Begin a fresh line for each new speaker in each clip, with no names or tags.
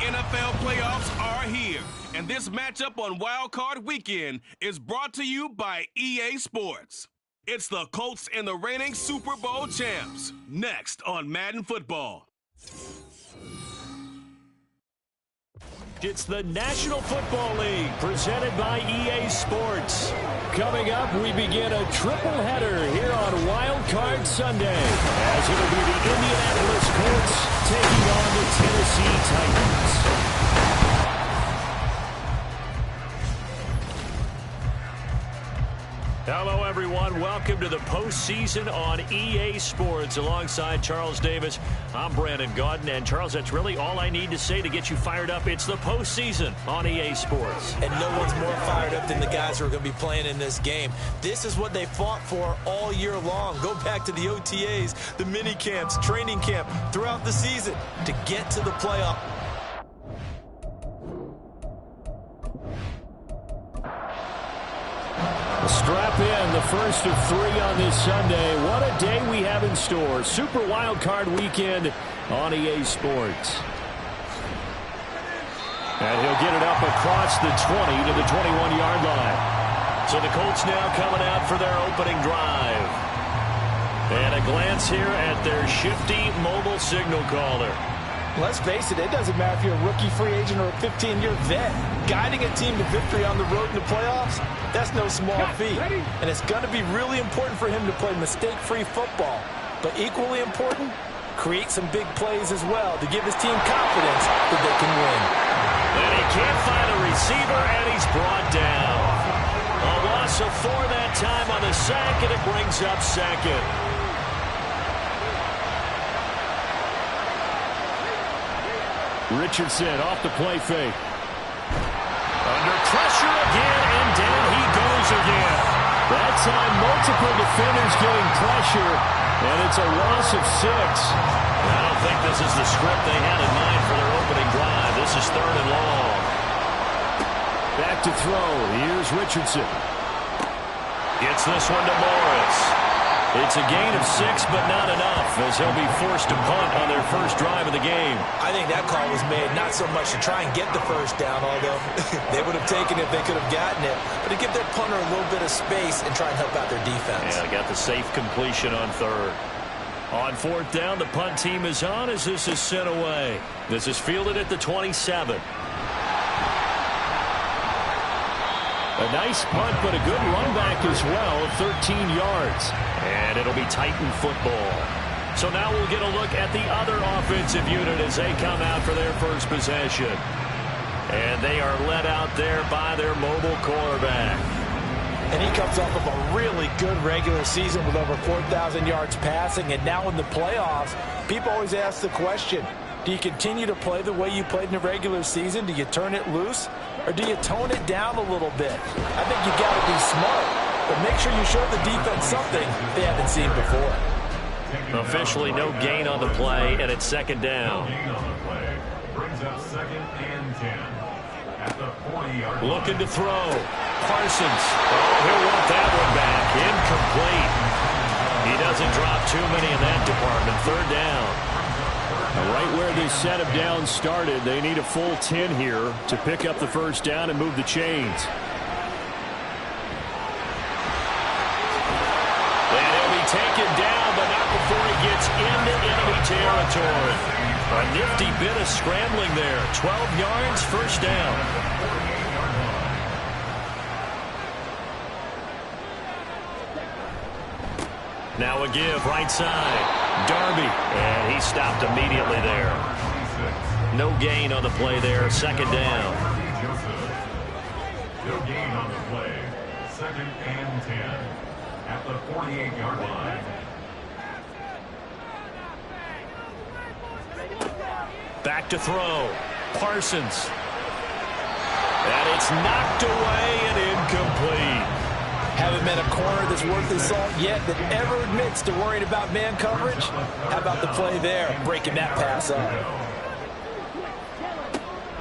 NFL playoffs are here, and this matchup on Wildcard Weekend is brought to you by EA Sports. It's the Colts and the reigning Super Bowl champs. Next on Madden Football.
It's the National Football League presented by EA Sports. Coming up, we begin a triple header here on Wild Card Sunday, as it'll be the Indianapolis Colts taking on the Tennessee Titans. Hello, everyone. Welcome to the postseason on EA Sports. Alongside Charles Davis, I'm Brandon Gaudin. And, Charles, that's really all I need to say to get you fired up. It's the postseason on EA Sports.
And no one's more fired up than the guys who are going to be playing in this game. This is what they fought for all year long. Go back to the OTAs, the mini camps, training camp, throughout the season to get to the playoff.
Strap in, the first of three on this Sunday. What a day we have in store. Super Wildcard Weekend on EA Sports. And he'll get it up across the 20 to the 21-yard line. So the Colts now coming out for their opening drive. And a glance here at their shifty mobile signal caller.
Let's face it, it doesn't matter if you're a rookie free agent or a 15-year vet. Guiding a team to victory on the road in the playoffs, that's no small feat. And it's going to be really important for him to play mistake-free football. But equally important, create some big plays as well to give his team confidence that they can win.
And he can't find a receiver, and he's brought down. A loss of 4 that time on the sack, and it brings up second. Richardson off the play fake. Under pressure again, and down he goes again. That time, multiple defenders getting pressure, and it's a loss of 6. I don't think this is the script they had in mind for their opening drive. This is 3rd and long. Back to throw. Here's Richardson. Gets this one to Morris. It's a gain of 6, but not enough, as he'll be forced to punt on their first drive of the game.
I think that call was made not so much to try and get the first down, although they would have taken it if they could have gotten it, but to give their punter a little bit of space and try and help out their defense.
Yeah, got the safe completion on 3rd. On 4th down, the punt team is on as this is sent away. This is fielded at the 27. A nice punt, but a good run back as well, 13 yards. And it'll be Titan football. So now we'll get a look at the other offensive unit as they come out for their first possession. And they are led out there by their mobile quarterback.
And he comes off of a really good regular season with over 4,000 yards passing. And now in the playoffs, people always ask the question, do you continue to play the way you played in the regular season? Do you turn it loose? Or do you tone it down a little bit? I think you got to be smart, but make sure you show the defense something they haven't seen before.
Officially no gain on the play, and it's 2nd down. Looking to throw. Parsons. Oh, he'll want that one back. Incomplete. He doesn't drop too many in that department. 3rd down. Right where this set of downs started, they need a full 10 here to pick up the first down and move the chains. And he'll be taken down, but not before he gets into enemy territory. A nifty bit of scrambling there. 12 yards, first down. Now a give, right side. Darby, and he stopped immediately there. No gain on the play there, 2nd down.
No gain on the play, 2nd and 10 at the 48-yard line.
Back to throw. Parsons. And it's knocked away and incomplete.
Haven't met a corner that's worth his salt yet that ever admits to worrying about man coverage. How about the play there, breaking that pass up?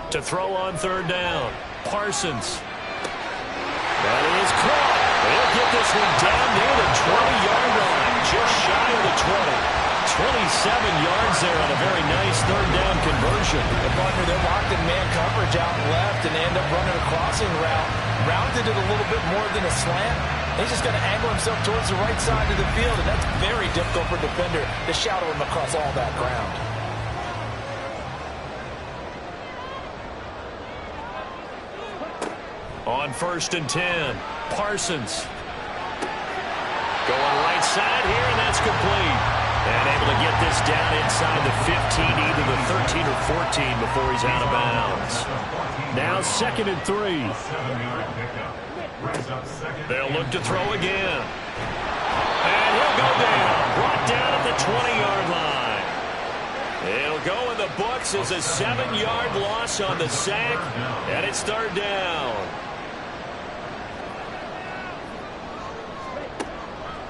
To throw on 3rd down. Parsons. That is caught. They'll get this one down near the 20-yard line, just shy of the 20. yards there on a very nice third down conversion.
The partner, they're locked in man coverage out left, and they end up running a crossing route. Rounded it a little bit more than a slant. He's just going to angle himself towards the right side of the field, and that's very difficult for a defender to shadow him across all that ground.
On 1st and 10, Parsons. Going right side here, and that's complete. And able to get this down inside the 15, either the 13 or 14 before he's out of bounds. Now 2nd and 3. They'll look to throw again. And he'll go down. Brought down at the 20-yard line. It'll go in the books as a 7-yard loss on the sack, and it's 3rd down.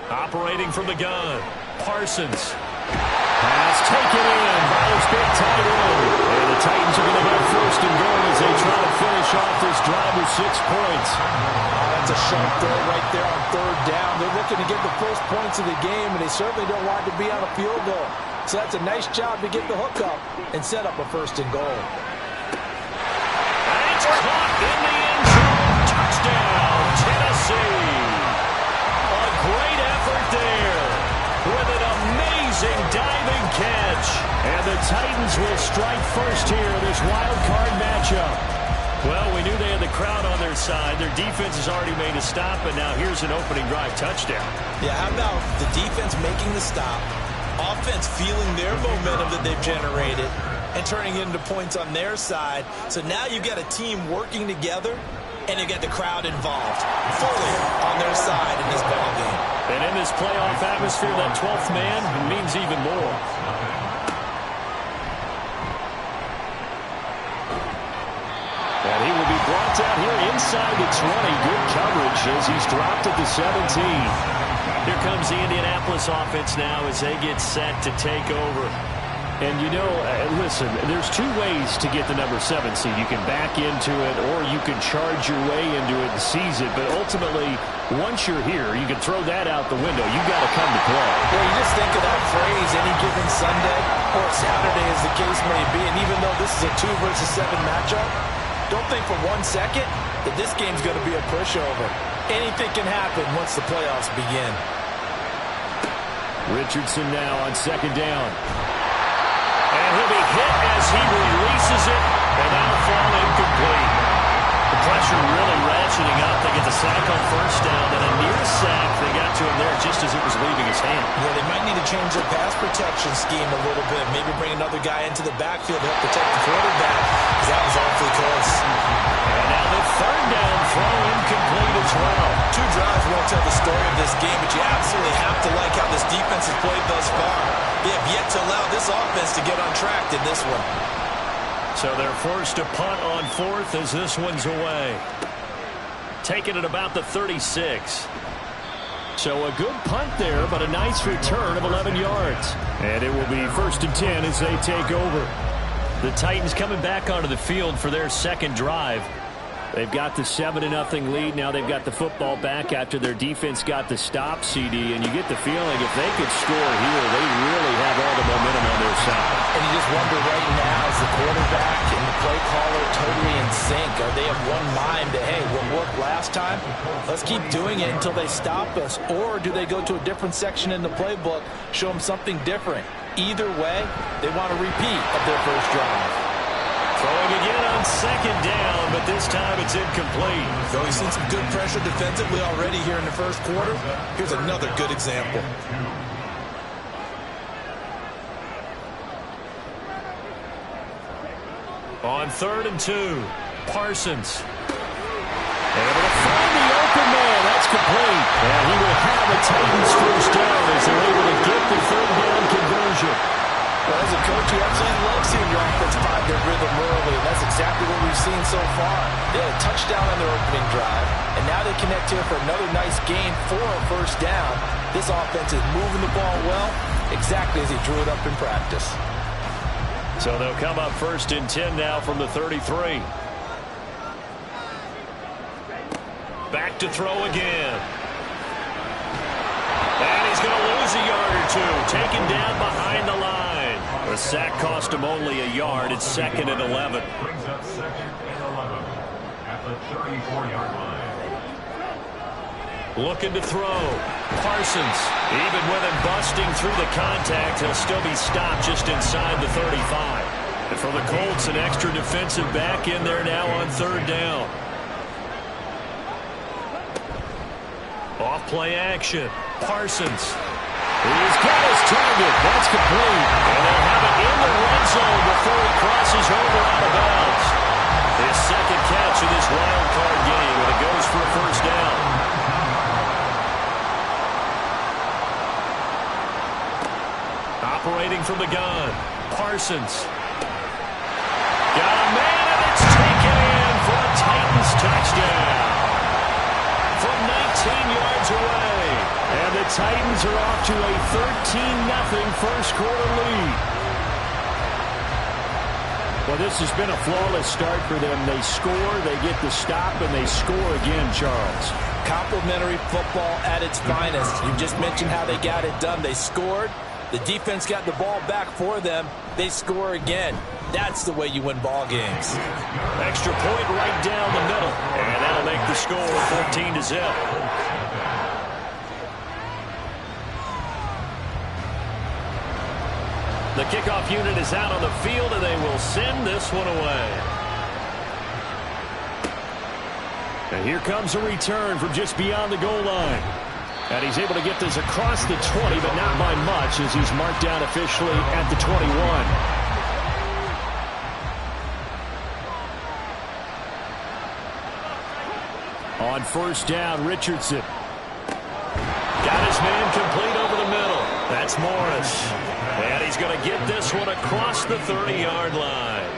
Operating from the gun, Parsons. Pass taken in by his big tight end. And the Titans are going to have 1st and goal as they try to finish off this drive with 6 points.
That's a sharp throw right there on 3rd down. They're looking to get the first points of the game, and they certainly don't want to be on a field goal. So that's a nice job to get the hook up and set up a 1st and goal.
And it's caught in the end zone. Touchdown, Tennessee. A great effort there with an amazing diving catch. And the Titans will strike first here in this wild card matchup. Well, we knew they had the crowd on their side. Their defense has already made a stop, and now here's an opening drive touchdown.
Yeah, how about the defense making the stop, offense feeling their momentum that they've generated, and turning it into points on their side. So now you've got a team working together, and you get the crowd involved fully on their side in this ballgame.
And in this playoff atmosphere, that 12th man means even more. And he will be brought down here inside the 20. Good coverage as he's dropped at the 17. Here comes the Indianapolis offense now as they get set to take over. And, you know, listen, there's 2 ways to get the number 7 seed. You can back into it or you can charge your way into it and seize it. But ultimately, once you're here, you can throw that out the window. You've got to come to play.
Well, you just think of that phrase, any given Sunday or Saturday as the case may be. And even though this is a 2 versus 7 matchup, don't think for 1 second that this game's going to be a pushover. Anything can happen once the playoffs begin.
Richardson now on 2nd down. And he'll be hit as he releases it, and that'll fall incomplete. The pressure really ratcheting up. They get the sack on 1st down, and a near sack. They got to him there just as it was leaving his hand.
Yeah, they might need to change their pass protection scheme a little bit. Maybe bring another guy into the backfield to help protect the quarterback, because that was awfully close.
And now the 3rd down throw incomplete as well.
2 drives won't tell the story of this game, but you absolutely have to like how this defense has played thus far. They have yet to allow this offense to get untracked in this one.
So they're forced to punt on 4th as this one's away. Taking it about the 36. So a good punt there, but a nice return of 11 yards. And it will be 1st and 10 as they take over. The Titans coming back onto the field for their 2nd drive. They've got the 7-0 lead. Now they've got the football back after their defense got the stop, CD. And you get the feeling if they could score here, they really have all the momentum on their side.
And you just wonder right now, is the quarterback and the play caller totally in sync? Are they of one mind that, hey, what worked last time, let's keep doing it until they stop us? Or do they go to a different section in the playbook, show them something different? Either way, they want a repeat of their first drive.
Throwing again on 2nd down, but this time it's incomplete.
So we've seen some good pressure defensively already here in the 1st quarter. Here's another good example.
On 3rd and 2, Parsons. Able to find the open man. That's complete. And he will have a Titans first down as they're able to get the 3rd down conversion.
Well, as a coach, you absolutely love seeing your offense find their rhythm early, and that's exactly what we've seen so far. They had a touchdown on their opening drive, and now they connect here for another nice gain for a 1st down. This offense is moving the ball well, exactly as he drew it up in practice.
So they'll come up 1st and 10 now from the 33. Back to throw again. And he's going to lose a yard or 2, taken down behind the line. The sack cost him only a yard. It's 2nd and 11.
Brings up 2nd and 11 at the 34-yard line.
Looking to throw. Parsons. Even with him busting through the contact, he'll still be stopped just inside the 35. And for the Colts, an extra defensive back in there now on 3rd down. Off play action. Parsons. He's got his target. That's complete. And they'll have it in the red zone before he crosses over out of bounds. His 2nd catch in this wild card game, and it goes for a 1st down. Operating from the gun. Parsons. Got a man, and it's taken in for a Titans touchdown. From 19 yards away. And the Titans are off to a 13-0 first-quarter lead. Well, this has been a flawless start for them. They score, they get the stop, and they score again, Charles.
Complimentary football at its finest. You just mentioned how they got it done. They scored. The defense got the ball back for them. They score again. That's the way you win ball games.
Extra point right down the middle. And that'll make the score 14-0. The kickoff unit is out on the field, and they will send this one away. And here comes a return from just beyond the goal line. And he's able to get this across the 20, but not by much, as he's marked down officially at the 21. On 1st down, Richardson. Got his man complete over the middle. That's Morris. And he's going to get this one across the 30-yard line.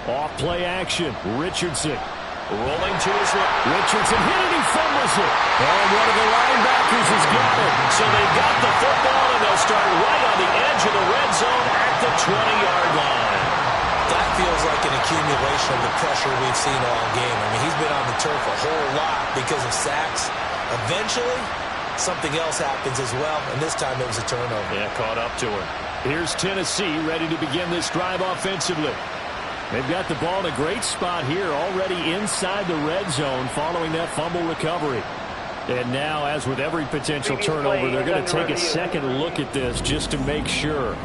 Off play action. Richardson. Rolling to his left. Richardson hit it. He fumbles it. And one of the linebackers has got it. So they've got the football, and they'll start right on the edge of the red zone at the 20-yard line.
That feels like an accumulation of the pressure we've seen all game. I mean, he's been on the turf a whole lot because of sacks. Eventually, something else happens as well, and this time it was a turnover.
Yeah, caught up to him. Here's Tennessee ready to begin this drive offensively. They've got the ball in a great spot here, already inside the red zone following that fumble recovery. And now, as with every potential turnover, they're going to take a second look at this just to make sure.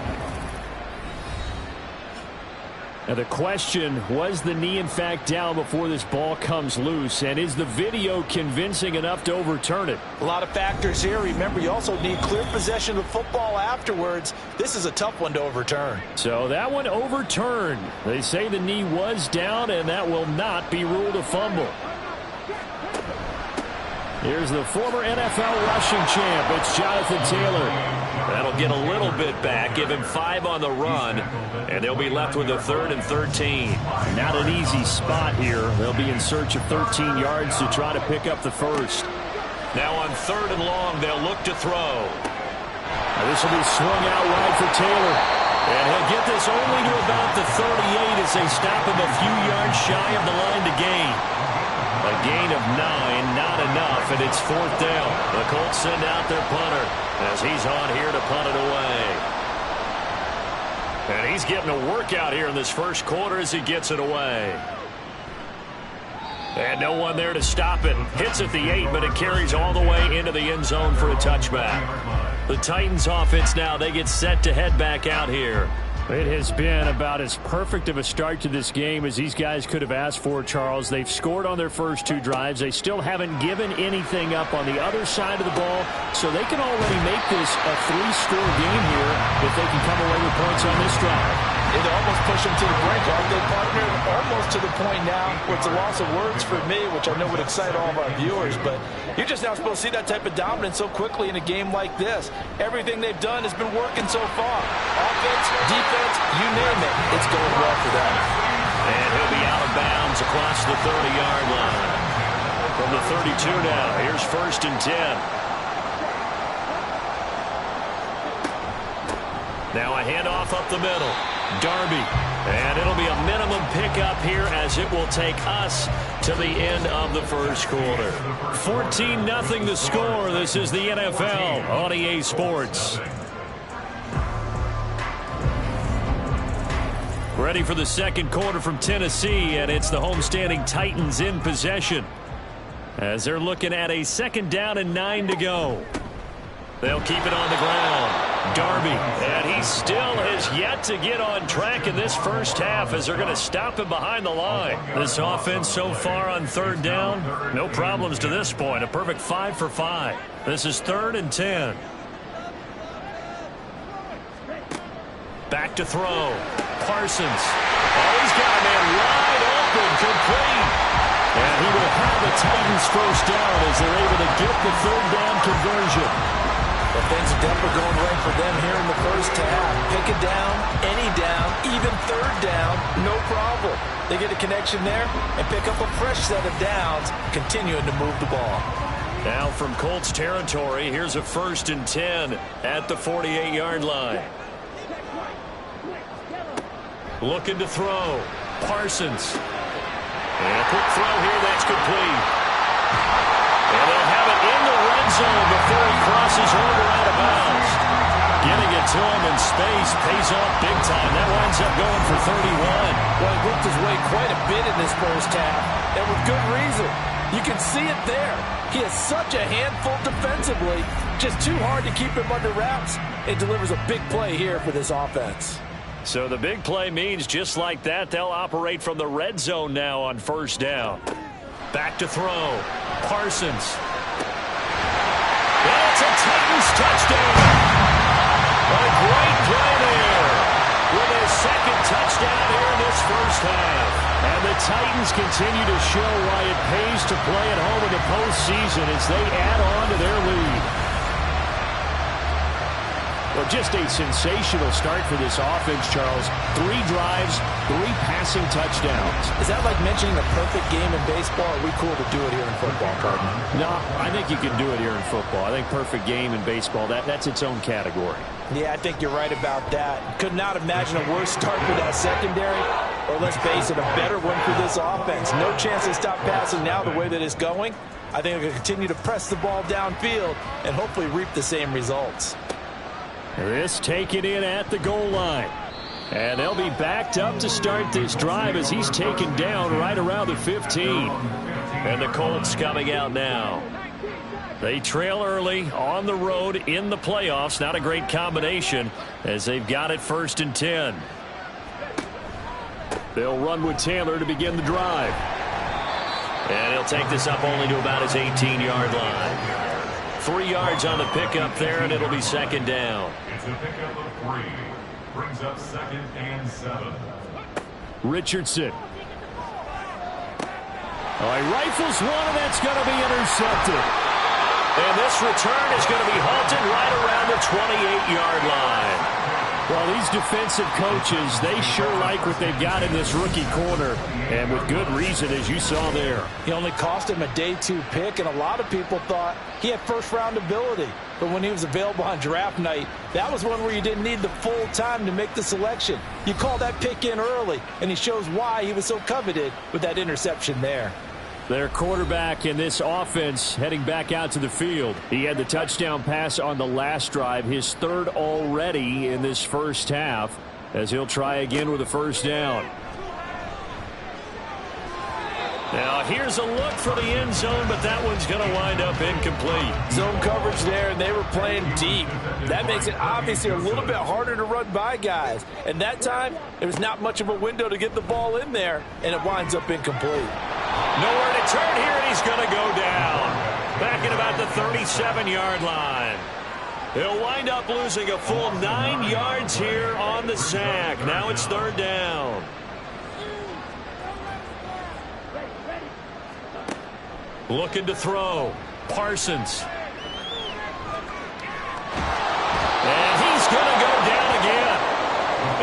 Now the question, was the knee in fact down before this ball comes loose? And is the video convincing enough to overturn it?
A lot of factors here. Remember, you also need clear possession of the football afterwards. This is a tough one to overturn.
So that one overturned. They say the knee was down, and that will not be ruled a fumble. Here's the former NFL rushing champ. It's Jonathan Taylor. That'll get a little bit back, give him 5 on the run, and they'll be left with a 3rd and 13. Not an easy spot here. They'll be in search of 13 yards to try to pick up the first. Now on 3rd and long, they'll look to throw. This will be swung out wide for Taylor. And he'll get this only to about the 38 as they stop him a few yards shy of the line to gain. A gain of 9, not enough, and it's 4th down. The Colts send out their punter as he's on here to punt it away. And he's getting a workout here in this first quarter as he gets it away. And no one there to stop it. Hits at the 8, but it carries all the way into the end zone for a touchback. The Titans offense now, they get set to head back out here. It has been about as perfect of a start to this game as these guys could have asked for, Charles. They've scored on their first 2 drives. They still haven't given anything up on the other side of the ball, so they can already make this a 3-score game here if they can come away with points on this drive.
It almost pushed them to the brink, aren't they, partner? Almost to the point now where it's a loss of words for me, which I know would excite all of our viewers, but you're just now supposed to see that type of dominance so quickly in a game like this. Everything they've done has been working so far. Offense, defense, you name it, it's going well for them.
And he'll be out of bounds across the 30-yard line. From the 32 now, here's 1st and 10. Now a handoff up the middle. Darby And it'll be a minimum pickup here as it will take us to the end of the first quarter. 14-0 the score. This is the NFL on EA Sports. Ready for the second quarter from Tennessee, and it's the homestanding Titans in possession as they're looking at a 2nd down and 9 to go. They'll keep it on the ground. Darby, and he still has yet to get on track in this first half as they're going to stop him behind the line. This offense so far on 3rd down, no problems to this point. A perfect 5 for 5. This is 3rd and 10. Back to throw. Parsons. Oh, he's got a man wide open, complete. And he will have the Titans first down as they're able to get the 3rd down conversion.
Well, things are definitely going right for them here in the first half. Pick it down, any down, even 3rd down, no problem. They get a connection there and pick up a fresh set of downs, continuing to move the ball.
Now from Colts territory, here's a 1st and 10 at the 48-yard line. Looking to throw. Parsons. And a quick throw here, that's complete. And they'll have it in the red zone before he crosses over out of bounds. Getting it to him in space pays off big time. That winds up going for 31.
Well, he worked his way quite a bit in this first half, and with good reason. You can see it there. He is such a handful defensively. Just too hard to keep him under wraps. It delivers a big play here for this offense.
So the big play means just like that, they'll operate from the red zone now on 1st down. Back to throw. Parsons. And it's a Titans touchdown. A great play there with his 2nd touchdown here in this first half. And the Titans continue to show why it pays to play at home in the postseason as they add on to their lead. Well, just a sensational start for this offense, Charles. 3 drives, 3 passing touchdowns.
Is that like mentioning a perfect game in baseball? Or are we cool to do it here in football, Cardinal?
No, I think you can do it here in football. I think perfect game in baseball, that's its own category.
Yeah, I think you're right about that. Could not imagine a worse start for that secondary, or let's face it, a better one for this offense. No chance to stop passing now the way that it's going. I think they're going to continue to press the ball downfield and hopefully reap the same results.
This taken in at the goal line. And they'll be backed up to start this drive as he's taken down right around the 15. And the Colts coming out now. They trail early on the road in the playoffs. Not a great combination as they've got it 1st and 10. They'll run with Taylor to begin the drive. And he'll take this up only to about his 18-yard line. 3 yards on the pickup there, and it'll be 2nd down.
It's a pickup of 3. Brings up 2nd and 7.
Richardson. Oh, he rifles one, and that's going to be intercepted. And this return is going to be halted right around the 28-yard line. Well, these defensive coaches, they sure like what they've got in this rookie corner, and with good reason, as you saw there.
He only cost him a day 2 pick, and a lot of people thought he had first-round ability. But when he was available on draft night, that was one where you didn't need the full time to make the selection. You call that pick in early, and he shows why he was so coveted with that interception there.
Their quarterback in this offense heading back out to the field. He had the touchdown pass on the last drive, his 3rd already in this first half, as he'll try again with a 1st down. Now here's a look for the end zone, but that one's going to wind up incomplete.
Zone coverage there, and they were playing deep. That makes it obviously a little bit harder to run by guys. And that time, there was not much of a window to get the ball in there, and it winds up incomplete.
Nowhere to turn here, and he's going to go down. Back at about the 37-yard line. He'll wind up losing a full 9 yards here on the sack. Now it's 3rd down. Looking to throw. Parsons. And he's going to go down again.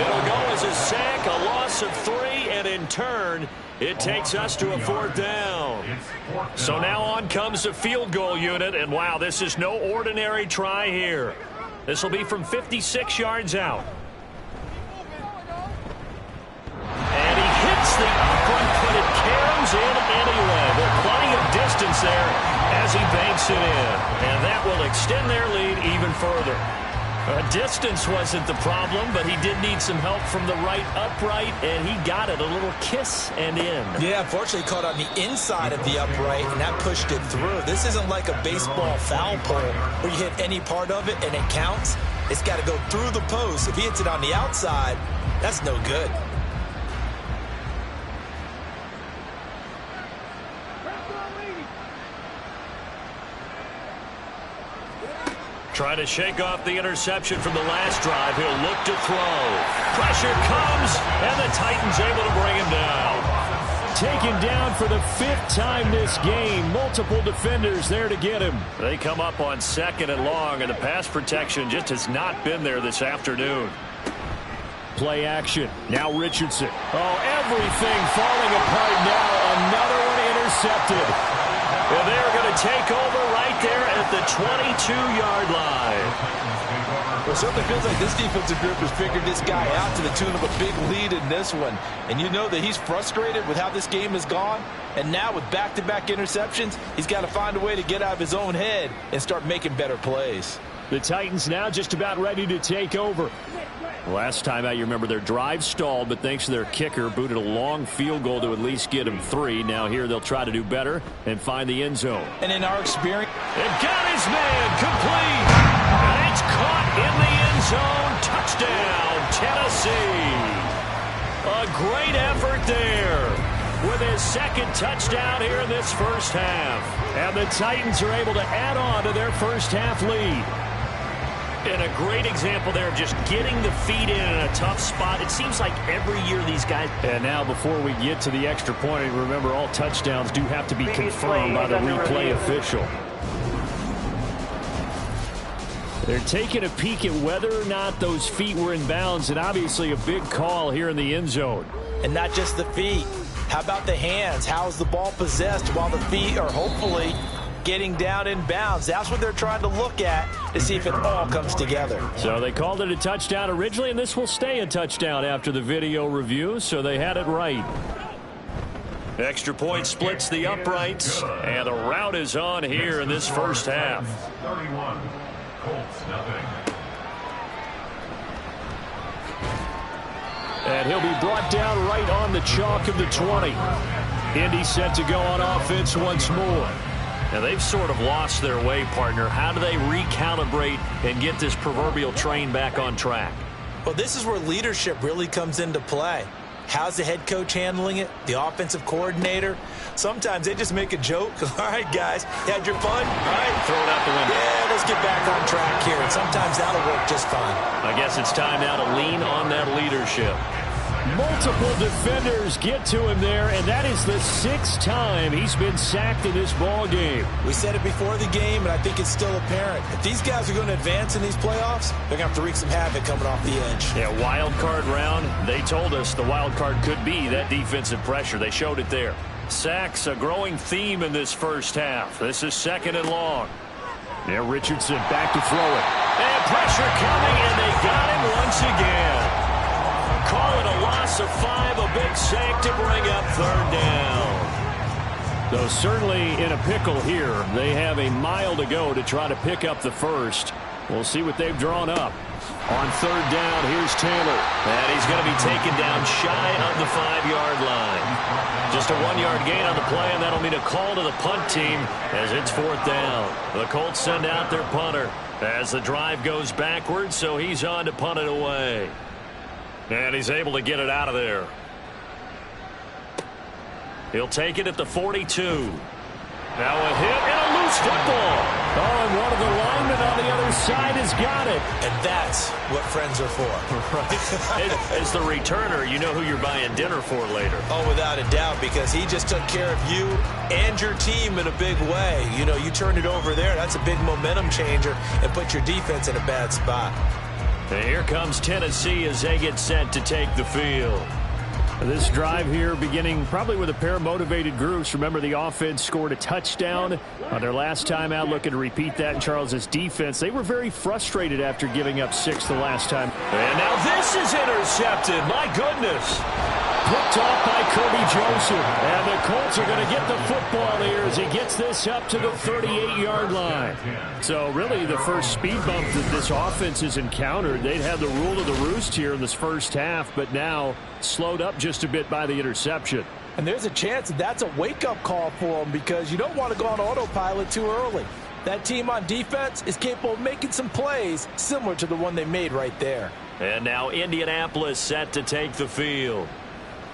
It'll go as a sack, a loss of 3, and in turn, it takes us to a 4th down. So now on comes the field goal unit, and wow, this is no ordinary try here. This will be from 56 yards out. distance there as he banks it in. And that will extend their lead even further. Distance wasn't the problem, but he did need some help from the right upright, and he got it. A little kiss and in.
Yeah, unfortunately caught on the inside of the upright, and that pushed it through. This isn't like a baseball foul pole where you hit any part of it and it counts. It's got to go through the post. If he hits it on the outside, that's no good.
Trying to shake off the interception from the last drive. He'll look to throw. Pressure comes, and the Titans able to bring him down.
Taken down for the 5th time this game. Multiple defenders there to get him.
They come up on 2nd and long, and the pass protection just has not been there this afternoon.
Play action. Now Richardson. Oh, everything falling apart now. Another one intercepted.
And they're going to take over right there at the 22-yard line.
Well, it certainly feels like this defensive group has figured this guy out to the tune of a big lead in this one. And you know that he's frustrated with how this game has gone. And now with back-to-back interceptions, he's got to find a way to get out of his own head and start making better plays.
The Titans now just about ready to take over.
Last time out, you remember their drive stalled, but thanks to their kicker, booted a long field goal to at least get them 3. Now here they'll try to do better and find the end zone.
And in our experience,
and got his man complete. And it's caught in the end zone. Touchdown, Tennessee. A great effort there with his 2nd touchdown here in this first half.
And the Titans are able to add on to their first half lead.
And a great example there of just getting the feet in a tough spot. It seems like every year these guys...
And now before we get to the extra point, remember all touchdowns do have to be confirmed by the replay official. They're taking a peek at whether or not those feet were in bounds, and obviously a big call here in the end zone.
And not just the feet. How about the hands? How is the ball possessed while the feet are hopefully getting down in bounds? That's what they're trying to look at to see if it all comes together.
So they called it a touchdown originally, and this will stay a touchdown after the video review, so they had it right.
Extra point splits the uprights, and the route is on here in this first half.
31, Colts nothing.
And he'll be brought down right on the chalk of the 20. Indy set to go on offense once more.
Now, they've sort of lost their way, partner. How do they recalibrate and get this proverbial train back on track?
Well, this is where leadership really comes into play. How's the head coach handling it? The offensive coordinator? Sometimes they just make a joke. All right, guys, you had your fun? All right,
throw it out the window.
Yeah, let's get back on track here. And sometimes that'll work just fine.
I guess it's time now to lean on that leadership.
Multiple defenders get to him there, and that is the 6th time he's been sacked in this ball game.
We said it before the game, and I think it's still apparent. If these guys are going to advance in these playoffs, they're going to have to wreak some havoc coming off the edge.
Yeah, wild card round. They told us the wild card could be that defensive pressure. They showed it there. Sacks, a growing theme in this first half. This is 2nd and long.
Yeah, Richardson back to throw it.
And pressure coming, and they got him once again. Call it a loss of 5, a big sack to bring up 3rd down.
Though certainly in a pickle here. They have a mile to go to try to pick up the first. We'll see what they've drawn up. On 3rd down, here's Taylor.
And he's going to be taken down shy of the 5-yard line. Just a 1-yard gain on the play, and that'll mean a call to the punt team as it's 4th down. The Colts send out their punter as the drive goes backwards, so he's on to punt it away. And he's able to get it out of there. He'll take it at the 42. Now a hit and a loose football.
Oh, and one of the linemen on the other side has got it.
And that's what friends are for.
Right. As the returner, you know who you're buying dinner for later.
Oh, without a doubt, because he just took care of you and your team in a big way. You know, you turned it over there. That's a big momentum changer and put your defense in a bad spot.
And here comes Tennessee as they get set to take the field.
This drive here beginning probably with a pair of motivated groups. Remember, the offense scored a touchdown on their last time out. Looking to repeat that in Charles's defense. They were very frustrated after giving up 6 the last time.
And now this is intercepted. My goodness.
picked off by Kirby Joseph. And the Colts are going to get the football here as he gets this up to the 38-yard line. So really the first speed bump that this offense has encountered. They'd had the rule of the roost here in this first half, but now slowed up just a bit by the interception.
And there's a chance that that's a wake-up call for them because you don't want to go on autopilot too early. That team on defense is capable of making some plays similar to the one they made right there.
And now Indianapolis set to take the field.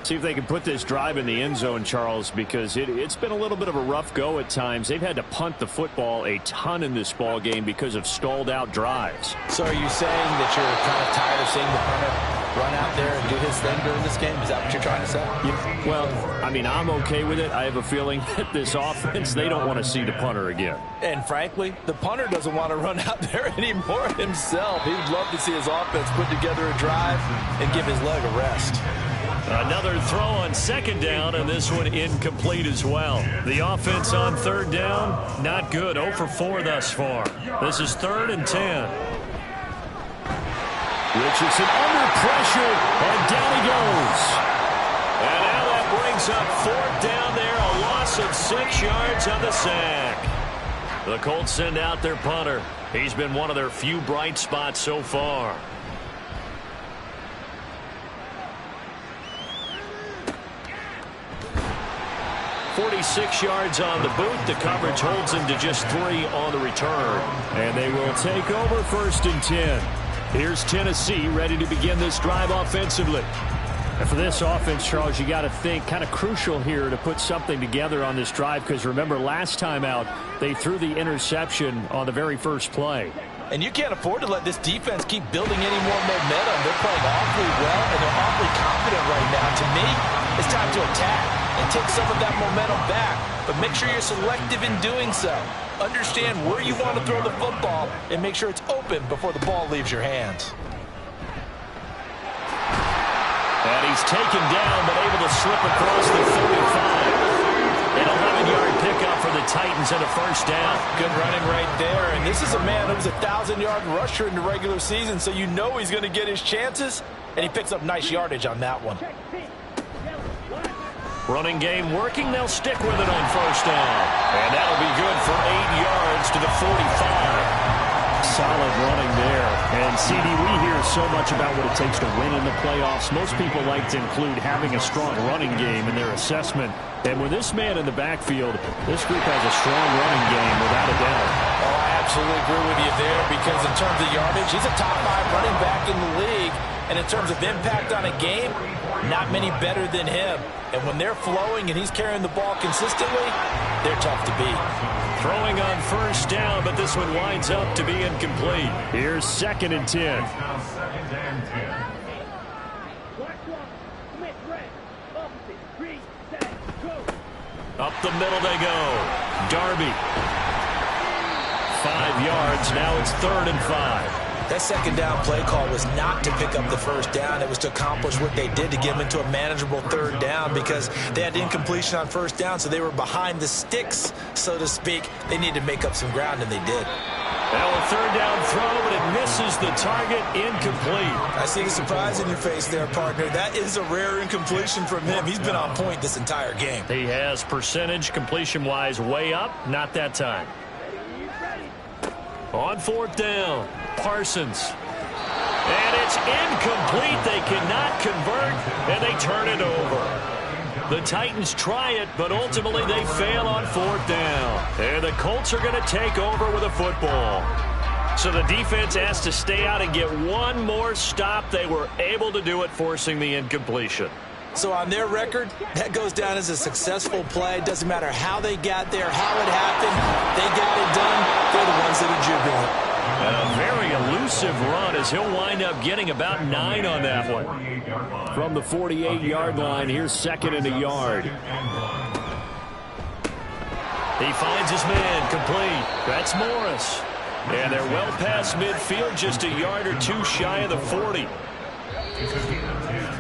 See if they can put this drive in the end zone, Charles, because it's been a little bit of a rough go at times. They've had to punt the football a ton in this ball game because of stalled out drives.
So are you saying that you're kind of tired of seeing the punter run out there and do his thing during this game? Is that what you're trying to say?
Yeah. Well, I mean, I'm okay with it. I have a feeling that this offense, they don't want to see the punter again.
And frankly, the punter doesn't want to run out there anymore himself. He would love to see his offense put together a drive and give his leg a rest.
Another throw on second down, and this one incomplete as well. The offense on third down, not good. 0 for 4 thus far. This is 3rd and 10.
Richardson under pressure, and down he goes.
And now that brings up 4th down there, a loss of 6 yards on the sack. The Colts send out their punter. He's been one of their few bright spots so far. 46 yards on the boot. The coverage holds him to just 3 on the return.
And they will take over 1st and 10. Here's Tennessee ready to begin this drive offensively. And for this offense, Charles, you got to think kind of crucial here to put something together on this drive because remember last time out they threw the interception on the very first play.
And you can't afford to let this defense keep building any more momentum. They're playing awfully well, and they're awfully confident right now. To me, it's time to attack and take some of that momentum back. But make sure you're selective in doing so. Understand where you want to throw the football and make sure it's open before the ball leaves your hands.
And he's taken down, but able to slip across the 35. An 11-yard pickup for the Titans and a 1st down.
Good running right there. And this is a man who was a 1,000-yard rusher in the regular season, so you know he's going to get his chances, and he picks up nice yardage on that one.
Running game working. They'll stick with it on 1st down. And that'll be good for 8 yards to the 45.
Solid running there. And, CD, we hear so much about what it takes to win in the playoffs. Most people like to include having a strong running game in their assessment. And with this man in the backfield, this group has a strong running game without a doubt.
Oh, I absolutely agree with you there because in terms of yardage, he's a top 5 running back in the league. And in terms of impact on a game, not many better than him. And when they're flowing and he's carrying the ball consistently, they're tough to beat.
Throwing on 1st down, but this one winds up to be incomplete.
Here's 2nd and 10.
Now 2nd and 10.
Up the middle they go. Darby. 5 yards. Now it's 3rd and 5.
That 2nd down play call was not to pick up the 1st down. It was to accomplish what they did to get them into a manageable 3rd down because they had incompletion on 1st down, so they were behind the sticks, so to speak. They needed to make up some ground, and they did.
Now a 3rd down throw, but it misses the target. Incomplete.
I see the surprise in your face there, partner. That is a rare incompletion from him. He's been on point this entire game.
He has percentage completion-wise way up. Not that time. On 4th down, Parsons. And it's incomplete. They cannot convert, and they turn it over. The Titans try it, but ultimately they fail on 4th down. And the Colts are going to take over with a football. So the defense has to stay out and get one more stop. They were able to do it, forcing the incompletion.
So on their record, that goes down as a successful play. Doesn't matter how they got there, how it happened. They got it done. They're the ones that are jubilant.
And a very elusive run as he'll wind up getting about 9 on that one.
From the 48-yard line, here's 2nd and a yard.
He finds his man complete. That's Morris. And they're well past midfield, just a yard or 2 shy of the 40.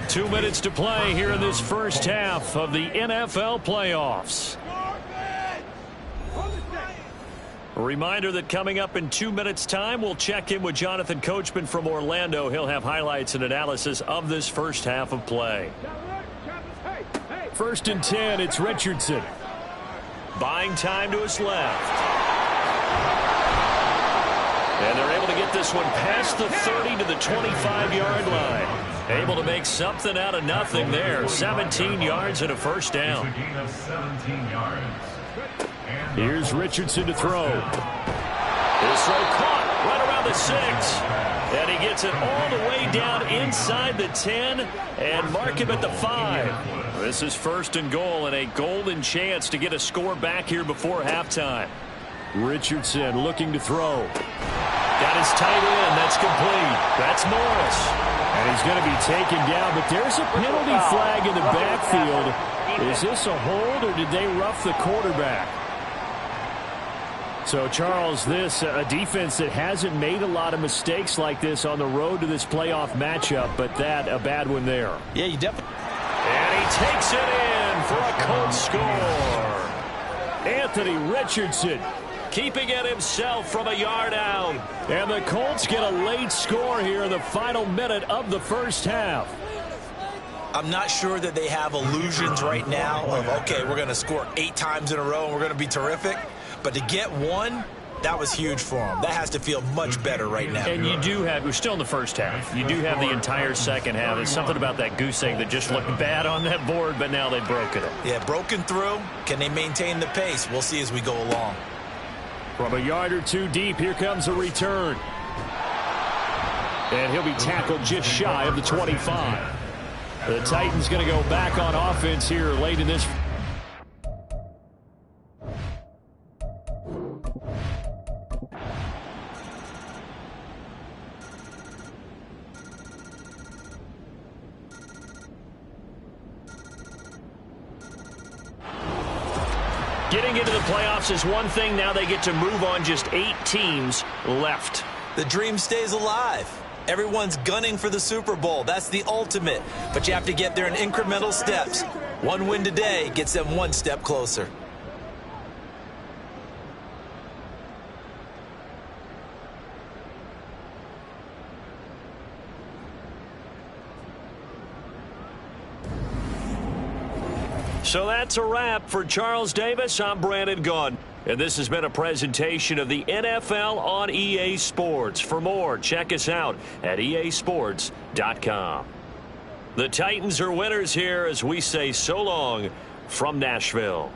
2 minutes to play here in this first half of the NFL playoffs. A reminder that coming up in 2 minutes' time, we'll check in with Jonathan Coachman from Orlando. He'll have highlights and analysis of this first half of play.
First and 10, it's Richardson. Buying time to his left. And they're able to get this one past the 30 to the 25-yard line. Able to make something out of nothing there. 17 yards and a first down. Here's Richardson to throw. His throw caught right around the 6. And he gets it all the way down inside the 10 and mark him at the 5. This is first and goal and a golden chance to get a score back here before halftime. Richardson looking to throw. Got his tight end. That's complete. That's Morris. And he's going to be taken down, but there's a penalty flag in the backfield. Is this a hold or did they rough the quarterback? So, Charles, this a defense that hasn't made a lot of mistakes like this on the road to this playoff matchup, but that a bad one there.
Yeah, you definitely.
And he takes it in for a Colts score. Anthony Richardson keeping it himself from a yard out. And the Colts get a late score here in the final minute of the first half.
I'm not sure that they have illusions right now of, okay, we're going to score 8 times in a row and we're going to be terrific. But to get one, that was huge for them. That has to feel much better right now.
And you do have, we're still in the first half. You do have the entire second half. There's something about that goose egg that just looked bad on that board, but now they've broken it.
Yeah, broken through. Can they maintain the pace? We'll see as we go along.
From a yard or two deep, here comes a return. And he'll be tackled just shy of the 25. The Titans going to go back on offense here late in this. Getting into the playoffs is one thing. Now they get to move on. Just 8 teams left.
The dream stays alive. Everyone's gunning for the Super Bowl. That's the ultimate. But you have to get there in incremental steps. One win today gets them one step closer.
So that's a wrap for Charles Davis. I'm Brandon Gaudin. And this has been a presentation of the NFL on EA Sports. For more, check us out at easports.com. The Titans are winners here as we say so long from Nashville.